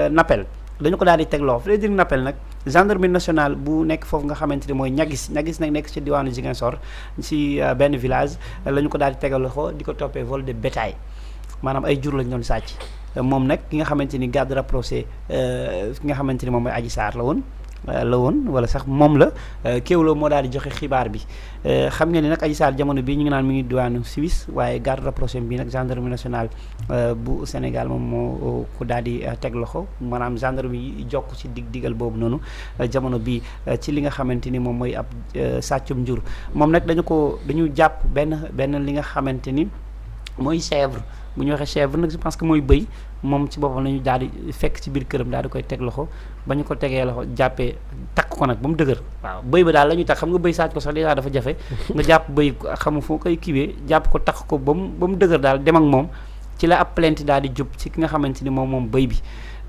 Nappel dañu ko daal di teg loxo Frédéric Nappel nag gendarmerie nationale bu nekk foofu nga xamante ni mooy ñagis nag nekk ci diwaanu Ziguinchor ci benn village la ñu ko daal di tegal loxo di ko toppee vol de bétail maanaam ay jur lañ doon sàcc moom nag ki nga xamante ni garde rapproché ki nga xamante ni moom mooy Adji Sarr la woon wala sax moom la Kéwoulo moo daal di joxe xibaar bi xam ngeen ni nag Adji Sarr jamono bi ñu ngi naan mi ngi diwaanu Suisse waaye garde rapproché bi nag gendarmerie nationale bu Sénégal moom moo ko daal di teg loxo maanaam gendarme yi jokk ci digal boobu noonu jamono bi ci li nga xamante ni moom mooy ab sàccum njur moom nag dañu jàpp benn li nga xamante ni mooy chèvre bu ñu waxee chèvre nag je pense que mooy bëy moom ci boppam lañu daal di fekk ci biir këram daal di koy teg loxo ba ñu ko tegee loxo jàppee takk ko nag ba mu dëgër waaw bëy ba daal la ñuy takk xam nga bëy sàcc ko sax déjà dafa jafe nga jàpp bëy xamu foo koy kiwee jàpp ko takk ko ba mu dëgër daal dem ak moom ci la ab plainte daal di jub ci ki nga xamante ni moom bëy bi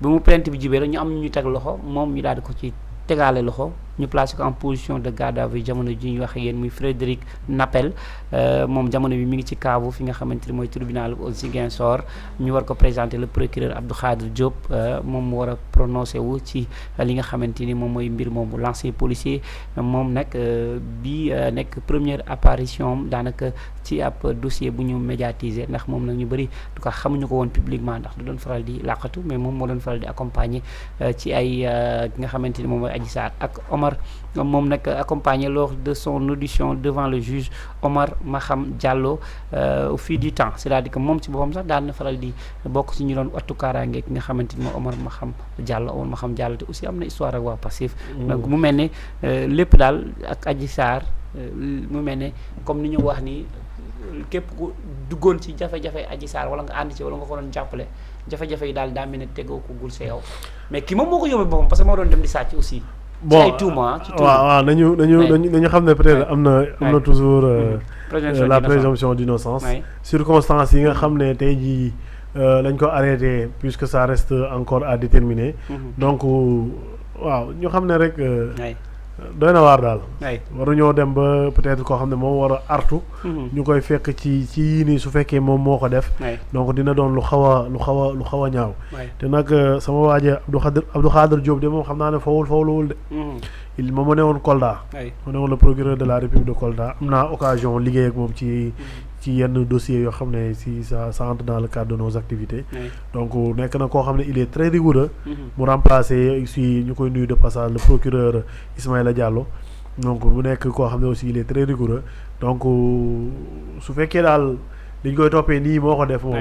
mu plainte bi jubee rek ñu am ñu teg loxo moom ñu daal di ko ci tegaale loxo ñu placé ko en position de garde à vue jamono ji ñu wax ak yéen muy Frédéric Nappel moom jamono bi mi ngi ci kaabu fi nga xamante ni mooy tribunal au Ziguinchor ñu war ko présenter le procureur Abdou Khadre Diop moom mu war a prononcé wu ci li nga xamante ni moom mooy mbir moomu l'ancien policier moom nag bi nekk première apparition daanaka ci ab dossier bu ñu médiatiser ndax moom nag ñu bëri en tout cas xamuñu ko woon publiquement ndax da doon faral di làqatu mais moom moo doon faral di accompagner ci ay ki nga xamante ni moom mooy Adji Sarr ak Omar moom nag accompagné lors de son audition devant le juge Omar Maham Diallo au fil du temps c'est-à-dire que moom ci boppam sax daan na faral di bokk ci ñu doon wattu kaaraange ki nga xamante ni mooy Omar Maham Diallo te aussi am na histoire ak waa Pastef donc mu mel ne lépp daal ak Adji Sarr mu mel ne comme ni ñu wax ni képp ku duggoon ci jafe-jafe Adji Sarr wala nga ànd ci wala nga ko doon jàppale jafe-jafe yi daal daa mel ne tegoo ko gul sa yow mais kii moom moo ko yóbbee boppam parce que moo doon dem di sàcc aussi. bon waaw nañu xam ne peut-être am na toujours la présomption d'innocence circonstances yi nga xam ne tey jii lañ ko arrêté puisque ça reste encore à déterminer donc waaw ñu xam ne rek doy na waar daal waruñoo dem ba peut-être koo xam ne moom war a artu ñu koy fekk ci yii nii su fekkee moom moo ko def donc dina doon lu xaw a ñaaw te nag sama waaje Abdou Khadre Diop de moom xam naa ne fawluwul de il ma ne woon Kolda ma ne woon le procureur de la République de Kolda am naa occasion liggéey ak moom ci yenn dossiers yoo xam ne si ça entre dans le cadre de nos activités donc nekk na koo xam ne il est très rigoureux mu remplacer si ñu koy nuyu de passage le procureur Ismaïla Diallo donc mu nekk koo xam ne aussi il est très rigoureux donc su fekkee daal liñ koy toppee nii moo ko def moom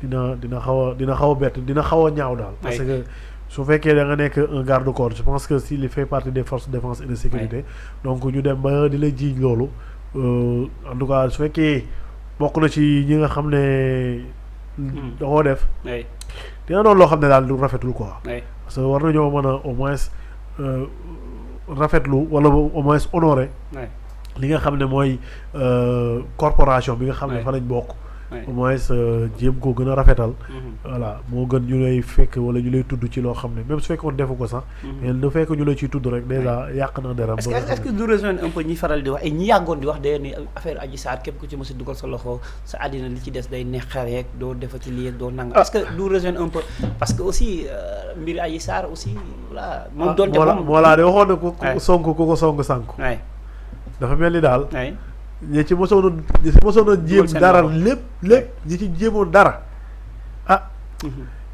dina xaw a bett dina xaw a ñaaw daal parce que su fekkee da nga nekk un garde-corps je pense que s'il fait partie des forces de défense et de sécurité donc ñu dem ba di la jiiñ loolu en tout cas su fekkee bokk na ci ñi nga xam ne da koo def dina doon loo xam ne daal du rafetul quoi parce que war nañoo mën a au moins rafetlu wala au moins honorer li nga xam ne mooy corporation bi nga xam ne fa lañ bokk au moins jéem koo gën a rafetal voilà moo gën ñu lay fekk wala ñu lay tudd ci loo xam ne même su fekkoon defu ko sax mais da fekk ñu lay ciy tudd rek déjà yàq na deram est-ce que du rejoindre un peu ñi faral di wax ay ñi yàggoon di wax day ni affaire Adji Sarr képp ku ci mos a dugal sa loxo sa àddina li ci des day neex rek doo defati lii doo nanga est-ce que du rejoindre un peu parce que aussi mbir Adji Sarr aussi voilà moom doonte moom voilà de waxoon na ku sonk ku ko sonk sànku dafa mel ni daal ñi ci mosoon a jéem dara lépp ñi ci jéemoon dara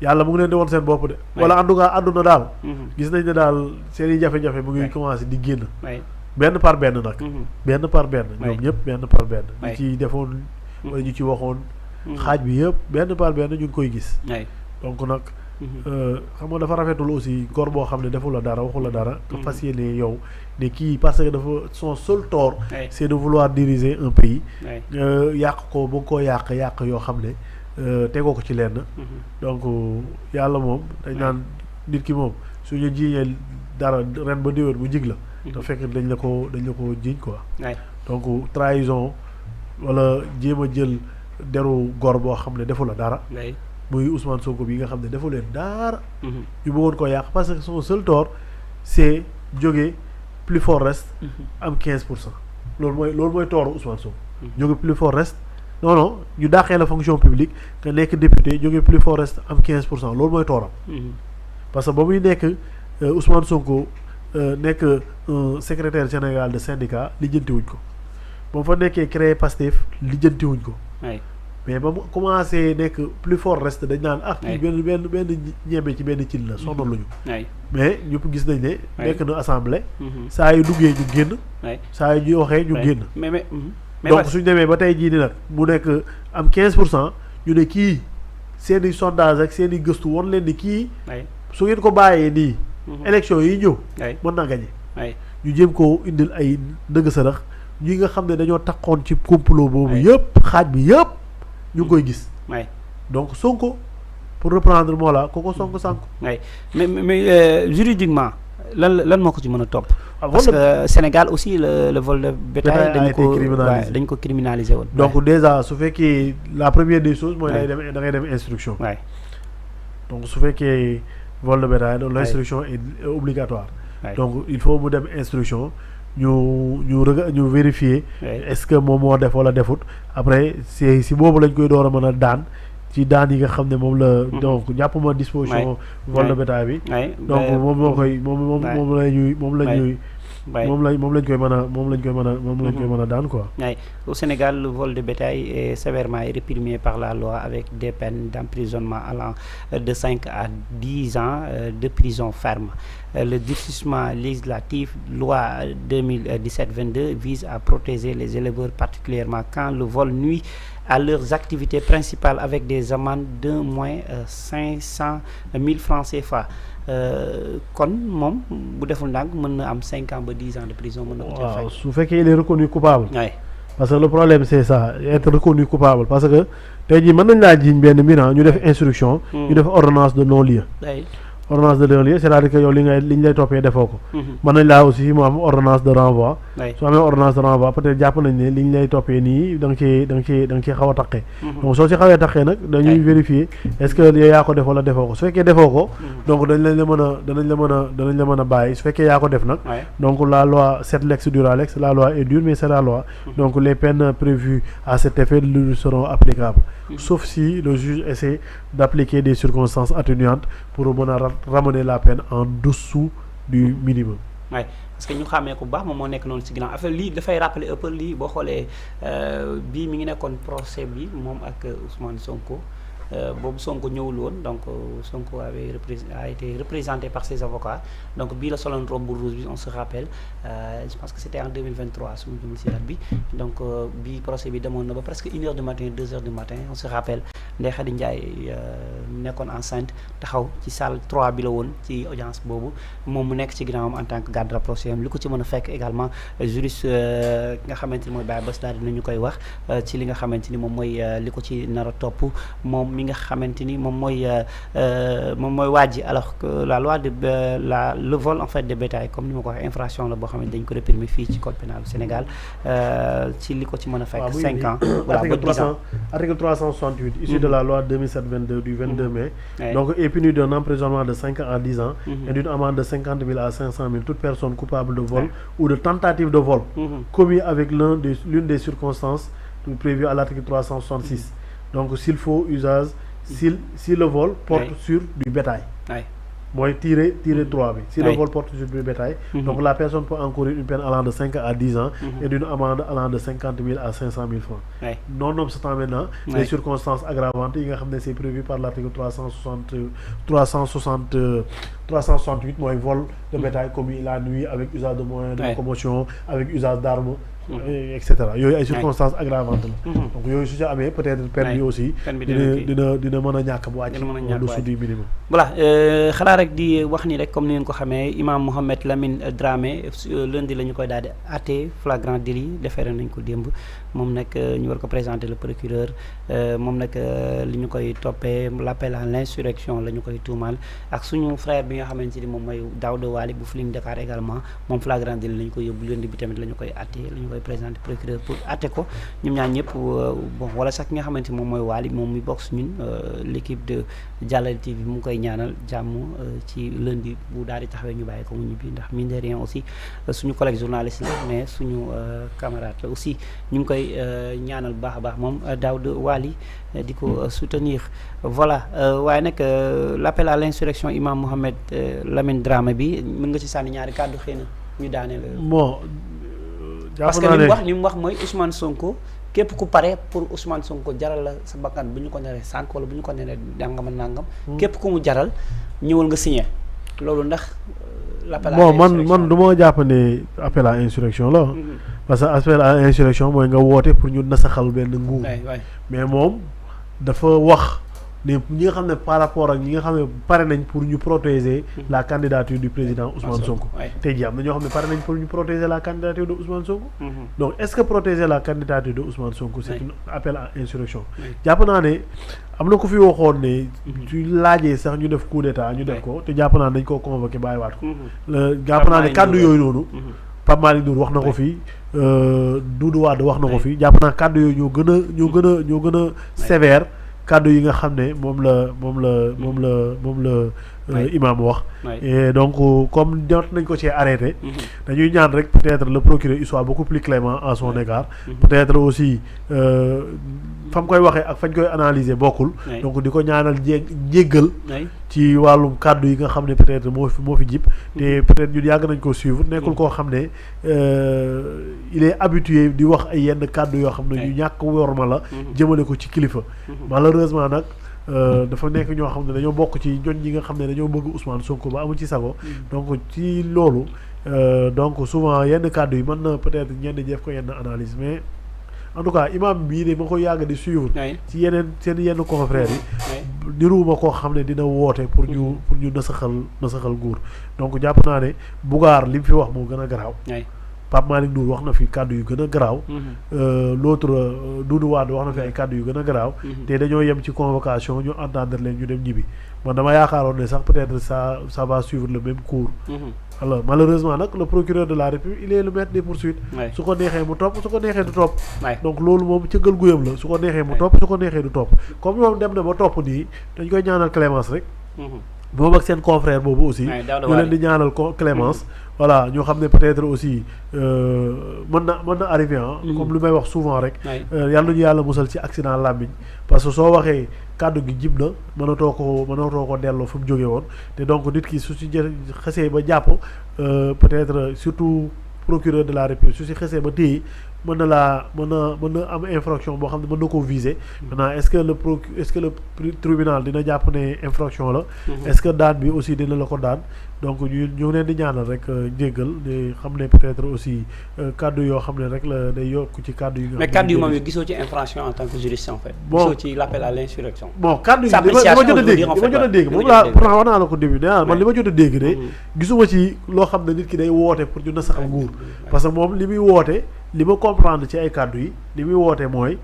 yàlla mu ngi leen di woon seen bopp de wala en tout cas àdduna daal gis nañ ne daal seen i jafe-jafe mu ngi commencé di génn benn par benn nag benn par benn ñoom ñëpp benn par benn ñu ci defoon wala ñu ci waxoon xaaj bi yëpp benn par benn ñu ngi koy gis donc nag xam nga dafa rafetul aussi góor boo xam ne defu la dara waxu la dara nga fas yéene yow ne kii parce que dafa son seul tort c'est de vouloir diriger un pays yàq ko ba nga koo yàq yoo xam ne tegoo ko ci lenn donc yàlla moom dañ naan nit ki moom suñu jiiñee dara ren ba déwén mu jig la te fekk dañ la ko jiiñ quoi donc trahison wala jéem a jël deru góor boo xam ne defu la dara muy Ousmane Sonko bi nga xam ne defu leen dara ñu bëggoon ko yàq parce que son seul tort c'est jóge plus fort reste am 15% loolu mooy tooru Ousmane Sonko jóge plus fort reste non ñu dàqee la fonction publique nga nekk député jógee plus fort reste am 15% loolu mooy tooram. parce que ba muy nekk Ousmane Sonko nekk secrétaire général de syndicat lijjantiwuñ ko ba mu fa nekkee créé Pastef lijjantiwuñ ko. mais ba mu commencé nekk plus fort reste dañ naan kii benn ñebe ci benn cin la sonal luñu. mais ñëpp gis nañ ne. nekk na assemblée. saa yu duggee ñu génn. saa yu ñu waxee ñu génn. donc suñ demee ba tey jii ni nag mu nekk am 15% ñu ne kii seen i sondage ak seen i gëstu won leen ni kii. su ngeen ko bàyyee nii. élection yi ñëw. mën naa gagné. ñu jéem koo indil ay ndëgg sërëx ñi nga xam ne dañoo taxoon ci complot boobu yëpp xaaj bi yëpp ñu ngi koy gis. donc Sonko pour reprendre moo la ko Sonko sànq. mais juridiquement lan moo ko ci mën a topp. parce que Sénégal aussi le vol de bétail dañ ko criminalisé woon. donc déjà su fekkee la première des choses mooy da ngay dem instruction. donc su fekkee vol de bétail l'instruction est obligatoire. donc il faut mu dem instruction ñu vérifier. est-ce que moom moo def wala defut après si boobu lañ koy door a mën a daan ci daan yi nga xam ne moom la. donc jàppuma disposition. vol de bétail bi. donc moom moo koy moom lañ koy mën a daan quoi. Au Sénégal, le vol de bétail est sévèrement réprimé par la loi avec des peines d'emprisonnement allant de 5 à 10 ans de prison ferme. Le durcissement législatif loi 2017-22 vise à protéger les éleveurs particulièrement quand le vol nuit à leurs activités principales avec des amendes d'au moins 500 000 francs CFA. kon moom bu deful ndànk mën na am 5 ans ba 10 ans de prison mën na ko fay. waaw su fekkee il est reconnu coupable. parce que le problème c'est ça être reconnu coupable parce que tey jii mën nañ laa jiiñ benn mbir ñu def instruction. ñu def ordonnance de non-lieu. ordonnance de non-lieu c'est-à-dire que yow li ñu lay toppee defoo ko. mën nañ laa aussi mu am ordonnance de renvoi. su amee ordonnance de renvoi peut-être jàpp nañ ne li ñu lay toppee nii da nga cee xaw a taqee. donc soo ci xawee taqee nag dañuy vérifier est-ce que yow yaa ko def wala defoo ko su fekkee defoo ko. donc danañ la mën a bàyyi su fekkee yaa ko def nag. donc la loi cet lex dura lex la loi est dure mais c'est la loi. donc les peines prévues à cet effet lui seront applicables. sauf si le juge essaie d'appliquer des circonstances atténuantes pour mën a ramener la peine en dessous du minimum. parce que ñu xàmmee ko bu baax moom moo nekk noonu ci ginnaaw affaire lii dafay rappeler ëpp lii boo xoolee bii mi ngi nekkoon procès bi moom ak Ousmane Sonko boobu Sonko ñëwul woon donc Sonko a été représenté par ses avocats donc bii la soloon robe rouge bi on se rappelle je pense que c'était en 2023 su ma jumul si date bi donc bii procès bi demoon na ba presque 1h du matin 2h du matin on se rappelle Ndeye Khady Ndiaye nekkoon enceinte taxaw ci salle 3 bi la woon ci audience boobu moom mu nekk ci ginnaawam en tant que garde rapproché am li ko ci mën a fekk également juriste nga xamante ni mooy Baye Bass daal dinañu koy wax ci li nga xamante ni moom mooy li ko ci nar a topp moom mi nga xamante ni moom mooy waaj alors que la loi de le vol en fait de bétail comme ni ma ko waxee infraction la boo xam ne dañ ko réprimer fii ci code pénal du Sénégal ci li ko ci mën a fekk 5 ans voilà ba 10 ans article 368 issu de la loi 2007-22 du 22 mai donc est puni d'un emprisonnement de 5 ans à 10 ans et d'une amende de 50 000 à 500 000 toute personne coupable de vol ou de tentative de vol commis avec l'une des circonstances prévues à l'article 366 donc s'il faut usage si le vol porte sur du bétail mooy tirer 3 bi si le vol porte sur du bétail donc la personne peut encourir une peine allant de 5 à 10 ans et d'une amende allant de 50 000 à 500 000 francs nonobstant maintenant les circonstances aggravantes yi nga xam ne c'est prévu par l'article 368 mooy vol de bétail commis la nuit avec usage de moyens de locomotion avec usage d'armes et cetera yooyu ay circonstances aggravantes la donc yooyu su ci amee peut-être peine bi aussi dina mën a ñàkk bu wàcc au-dessous du minimum voilà xanaa rek di wax ni rek comme ni ngeen ko xamee imam Mohamed Lamine Dramé lundi la ñu koy daal di àtte flagrant délit déféré nañ ko démb moom nag ñu war ko présenter le procureur moom nag li ñu koy toppee l'appel à l'insurrection la ñu koy tuumaal ak suñu frère bi nga xamante ni moom mooy Daouda Wali bu Feeling Dakar également moom flagrant délit la ñu koy yóbbu lundi bi tamit la ñu koy atte la ñu koy présenté procureur pour atte ko ñoom ñaar ñëpp bon wala sax ki nga xamante ni moom mooy Wali moom muy bokk ñun l'équipe de Jàllale TV mu ngi koy ñaanal jàmm ci lundi bu daal di taxawee ñu bàyyi ko mu ñibbi ndax mine de rien aussi suñu collègue journaliste la mais suñu camarade la aussi ñu ngi koy ñaanal bu baax a baax moom Daouda Wali di ko soutenir voilà waaye nag l'appel à l'insurrection imam Mohamed Lamine Dramé bi mën nga ci sànni ñaari kàddu xëy na ñu daaneel. bon parce que li mu wax mooy Ousmane Sonko képp ku pare pour Ousmane Sonko jaral la sa bakkan bu ñu ko neree sànq wala bu ñu ko neree nangam. képp ku mu jaral ñëwal nga signé loolu ndax. l'appel à bon man du ma jàpp ne appel à insurrection la. parce que appel à insurrection mooy nga woote pour ñu nasaxal benn nguur. mais moom dafa wax ne ñi nga xam ne par rapport ak ñi nga xam ne pare nañ pour ñu protéger la candidature du président Ousmane Sonko. tey jii am na ñoo xam ne pare nañ pour ñu protéger la candidature de Ousmane Sonko. donc est-ce que protéger la candidature de Ousmane Sonko c'est un appel à insurrection. jàpp naa ne am na ku fi waxoon ne. su laajee sax ñu def coup d'état ñu def ko te jàpp naa ne dañ koo convoqué bàyyiwaat ko. jàpp naa ne kàddu yooyu noonu. Pape Malick Ndour wax na ko fii Doudou Wade wax na ko fii jàpp naa kàddu yooyu ñoo gën a sévère kàddu yi nga xam ne moom la imam wax et donc comme jot nañ ko ci arrêté dañuy ñaan rek peut-être le procureur il soit beaucoup plus clément à son égard peut-être aussi fam koy waxee ak fañ koy analyser bokkul donc di ko ñaanal jéggal ci wàllum kàddu yi nga xam ne peut-être moo fi jib te peut-être ñun yàgg nañ ko suivre nekkul koo xam ne il est habitué di wax ay yenn kàddu yoo xam ne ñu ñàkk worma la jëmale ko ci kilifa malheureusement nag dafa nekk ñoo xam ne dañoo bokk ci ñoñ ñi nga xam ne dañoo bëgg Ousmane Sonko ba amu ci sago donc ci loolu donc souvent yenn kàddu yi mën na peut-être ñenn def ko yenn analyse mais en tout cas imam bii de ma ko yàgg di suivre ci seen yenn confrères yi niruwuma koo xam ne dina woote pour ñu nasaxal nguur donc jàpp naa ne Bougar li mu fi wax moo gën a garaaw Pape Malick Ndour wax na fi kàddu yu gën a garaaw l'autre Doudou Wade wax na fi ay kàddu yu gën a garaaw te dañoo yem ci convocation ñu entendre leen ñu dem ñibbi man dama yaakaaroon ne sax peut-être ça va suivre le même cours alors malheureusement nag le procureur de la République il est le maître des poursuites su ko neexee mu topp su ko neexee du topp donc loolu moom cëggal guyam la su ko neexee mu topp su ko neexee du topp comme moom dem na ba topp nii dañ koy ñaanal clémence rek moom ak seen confrère boobu aussi ñu leen di ñaanal ko clémence voilà ñoo xam ne peut-être aussi mën na arrivé comme lu may wax souvent rek yàlla nañu yàlla musal ci accident làmmiñ parce que soo waxee kàddu gi jib na mënatoo ko delloo fu mu jógee woon te donc nit ki su ci xesee ba jàpp peut-être surtout procureur de la République su si xesee ba téye mën na am infraction boo xam ne mën na koo viser maintenant est-ce que le tribunal dina jàpp ne infraction la est-ce que daan bi aussi dina la ko daan donc ñu leen di ñaanal rek jéggal di xam ne peut-être aussi kàddu yoo xam ne rek la day yokk ci kàddu yi nga mais kàddu yu moom yi gisoo ci infraction en tant que juriste en fait gisoo ci l'appel à l'insurrection bon kàddu yi li ma jot a dégg moom laa pourtant wax naa la ko début nee man li ma jot a dégg de gisuma ci loo xam ne nit ki day woote pour ñu nasaxal nguur parce que moom li muy woote li ma comprendre ci ay kàddu yi li muy woote mooy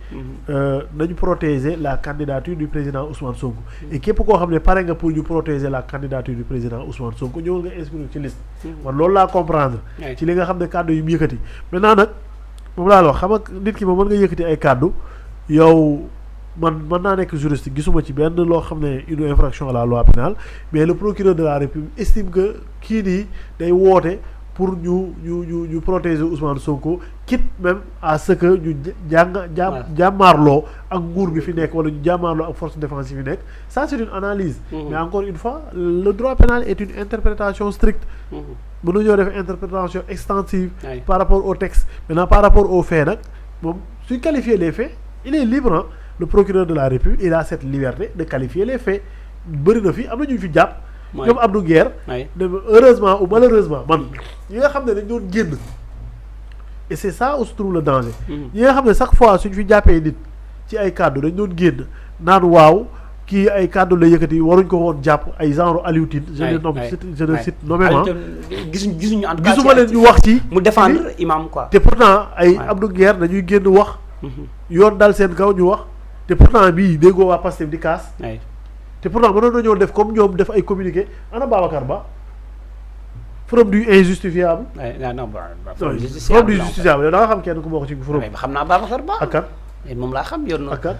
nañu protéger la candidature du président Ousmane Sonko et képp koo xam ne pare nga pour ñu protéger la candidature du président Ousmane Sonko ñëwal nga inscrire ci liste man loolu laa comprendre ci li nga xam ne kàddu yu mu yëkkati maintenant nag moom laa la wax xam nga nit ki moom mën nga yëkkati ay kàddu yow mën naa nekk juriste gisuma ci benn loo xam ne une infraction à la loi pénale mais le procureur de la République estime que kii nii day woote pour ñu protéger Ousmane Sonko quitte même à ce que ñu jàmmaarloo ak nguur bi fi nekk wala ñu jàmmaarloo ak force défensive yi nekk ça c'est une analyse mais encore une fois le droit pénal est une interprétation stricte mën nañoo def interprétation extensive par rapport au texte maintenant par rapport aux faits nag moom suy qualifier les faits il est libre le procureur de la République il a cette liberté de qualifier les faits bëri na fi am na ñu fi jàpp ñoom Abdou Nguer heureusement ou malheureusement man ñi nga xam ne dañ doon génn et c'est ça où se trouve le danger ñi nga xam ne chaque fois suñ fi jàppee nit ci ay kàddu dañ doon génn naan waaw kii ay kàddu la yëkkati waruñ ko woon jàpp ay genre Aliou Tine je le cite nommément gisuma leen ñu wax ci mu défendre imam quoi te pourtant ay Abdou Nguer dañuy génn wax yoon dal seen kaw ñu wax te pourtant bii déggoo waa Pastef di kaas te pourtant mënoon nañoo def comme ñoom def ay communiqué ana Babacar Ba forum du injustifiable. non forum du justifiable yow da nga xam kenn ku bokk ci forum. xam naa Babacar Ba. ak kan moom laa xam yor na. ak kan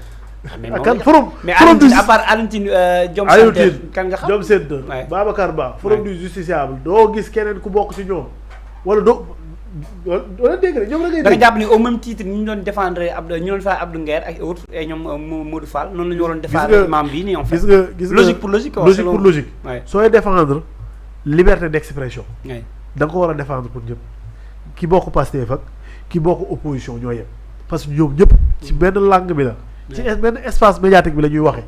ak kan forum. mais à part Alioune Diom Sène kan nga xam Diom Sène Babacar Ba forum du justiciable doo gis keneen ku bokk ci ñoom wala doo dégg rek ñoom la ngay dégg. da nga jàpp ni au même titre ñu doon défendre ñu doon fa Abdou Nguer ak autres et ñoom Modou Fall noonu la ñu waroon défendre imam bii nii en fait. gis nga logique pour logique. logique pour logique. sooy défendre liberté d'expression. da nga ko war a défendre pour ñëpp ki bokk Pastef ak ki bokk opposition ñoo yem parce que ñoom ñëpp ci benn langue bi la. ci benn espace médiatique bi la ñuy waxee.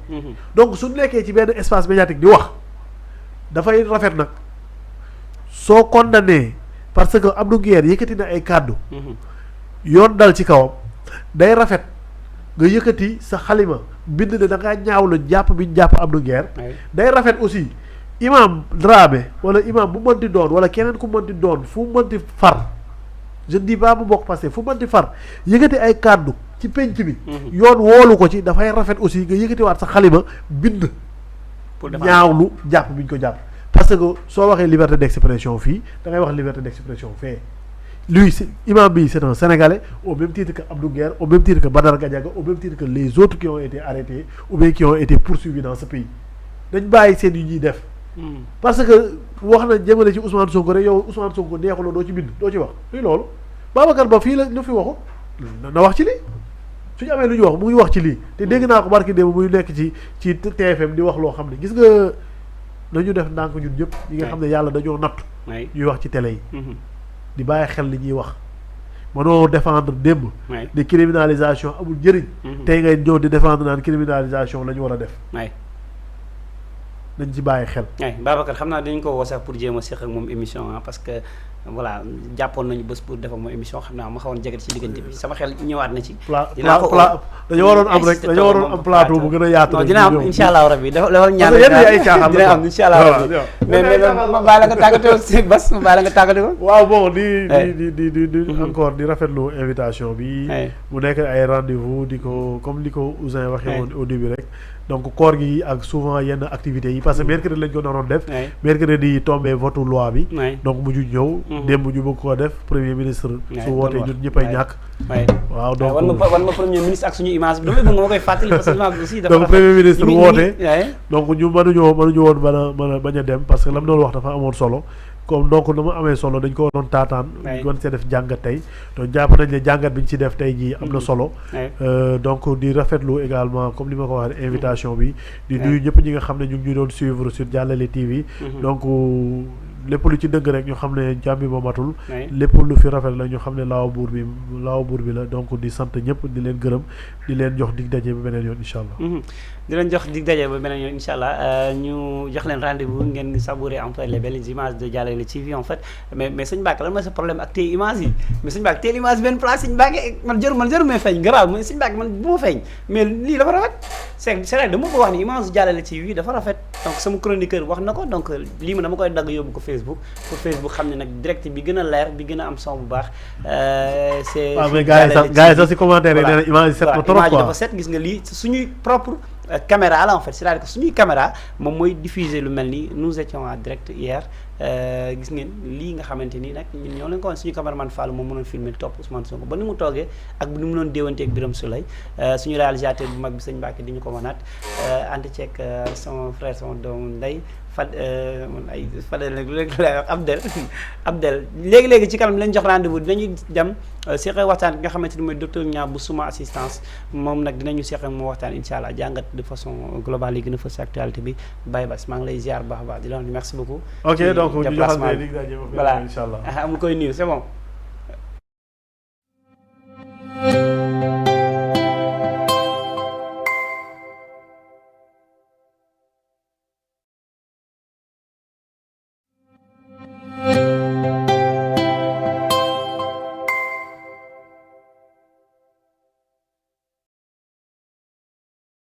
donc su nekkee ci benn espace médiatique di wax dafay rafet nag soo condamné parce que Abdou Nguer yëkkati na ay kàddu. yoon dal ci kawam day rafet nga yëkkati sa xalima bind ne da ngaa ñaawlu jàpp bi ñu jàpp Abdou Nguer. day rafet aussi imam Dramé wala imam bu mënti doon wala keneen ku mënti doon fu mënti far je ne dis pas bu bokk parce que fu mënti far yëkkati ay kàddu ci penc bi. yoon woolu ko ci dafay rafet aussi nga yëkkatiwaat sa xalima bind. pour ñaawlu jàpp bi ñu ko jàpp. parce que soo waxee liberté d'expression fii da ngay wax liberté d'expression fee lui imam bi c'est un Sénégalais au même titre que Abdou Nguer au même titre que Badara Gadiaga au même titre que les autres qui ont été arrêtés ou bien qui ont été poursuivis dans ce pays dañ bàyyi seen yu ñuy def. parce que wax na jëmale ci Ousmane Sonko rek yow Ousmane Sonko neexuloo doo ci bind doo ci wax luy loolu Babacar Ba fii la lu fi waxu na wax ci lii suñu amee lu ñu wax mu ngi wax ci lii te dégg naa ko barki démb muy nekk ci TFM di wax loo xam ne gis nga nañu def ndànk ñun ñëpp ñi nga xam ne yàlla dañoo natt ñuy wax ci télé yi di bàyyi xel li ñuy wax mënoo défendre démb de criminalisation amul njëriñ tey ngay ñëw di défendre naan criminalisation la ñu war a def nañ ci bàyyi xel. Babacar xam naa dañ ko woo sax pour jéem a seq ak moom émission parce que voilà jàppoon nañu bés pour def ak moom émission xam naa ma xawoon jege ci diggante bi sama xel ñëwaat na ci. dañoo waroon am rek dañoo waroon am plateau bu gën a yaatu. non dina am incha allah rabi dafa la war ñaan dina am incha allah rabi mais ma bàyyi la nga tàggatoo si Bas ma bàyyi la nga tàggatoo. waaw bon di encore di rafetlu invitation bi. mu nekk ay rendez-vous di ko comme li ko Ousin waxee woon au début rek. donc koor gi ak souvent yenn activités yi parce que mercredi lañ ko naroon def. mercredi tombé vote loi bi. donc mujj ñëw. démb ñu bëgg koo def premier ministre. su wootee ñun ñëppay ñàkk. waaw donc wan ma premier ministre ak suñu image bi damay bëgg nga ma koy fàttali parce que image bi aussi dafa donc premier ministre wootee. donc ñu mënuñu woon mën a bañ a dem parce que la mu doon wax dafa amoon solo. comme donc nu mu amee solo dañ ko doon taataan. gën see def jàngat tey donc jàpp nañ ne jàngat bi ñu ci def tey jii am na solo. donc di rafetlu également comme li ma ko waxee invitation bi. di nuyu ñëpp ñi nga xam ne ñu ngi ñu doon suivre sur Jàllale TV. donc lépp lu ci dëgg rek ñu xam ne jàmbi ba matul. lépp lu fi rafet la ñu xam ne laaw buur bi la donc di sant ñëpp di leen gërëm di leen jox dig daje ba beneen yoon incha allah. di leen jox dig daje ba beneen yoon incha allah ñu jox leen rendez-vous ngeen savourer un peu les belles images de Jàllale TV en fait mais sëñ Mbacke lan mooy sa problème ak tey image yi mais sëñ Mbacke tey image benn place sëñ Mbacke man jëru may feeñ garaaw mais sëñ Mbacke man bu ma feeñ mais lii dafa rafet c'est vrai dama ko wax ni image Jàllale TV dafa rafet donc sama chroniqueur wax na ko donc lii ma dama koy dagg yóbbu ko Facebook pour Facebook xam ne nag direct bi gën a leer bi gën a am son bu baax c'est waaw mais gars yi sax si commentaire yi nee na image yi set na trop quoi image dafa set gis nga lii suñuy propre caméra la en fait c'est-à-dire que suñuy caméra moom mooy diffuser lu mel ni nous étions en direct hier gis ngeen lii nga xamante ni nag ñun ñoo leen ko woon suñu cameraman Fall moom mënoon filmer topp Ousmane Sonko ba ni mu toogee ak ni mu doon déwanteeg Birame Souleye suñu réalisateur bu mag bi sëñ Mbacke di ñu ko mënaat ànd ceeg sama frère sama doomu ndey Fadel nag lu rek lay wax Abdel léegi-léegi ci kanam lañ jox rendez-vous dinañu dem seqe waxtaan bi nga xamante ni mooy docteur Niang bu suma assistance moom nag dinañu seqe moo waxtaan incha allah jàngat de façon globale yi gën a fës actualité bi Baye Bass maa ngi lay ziar baax a baax di la wax merci beaucoup. ok donc ñu joxal ne dig daje ba incha allah voilà amul koy nuyu c'est bon.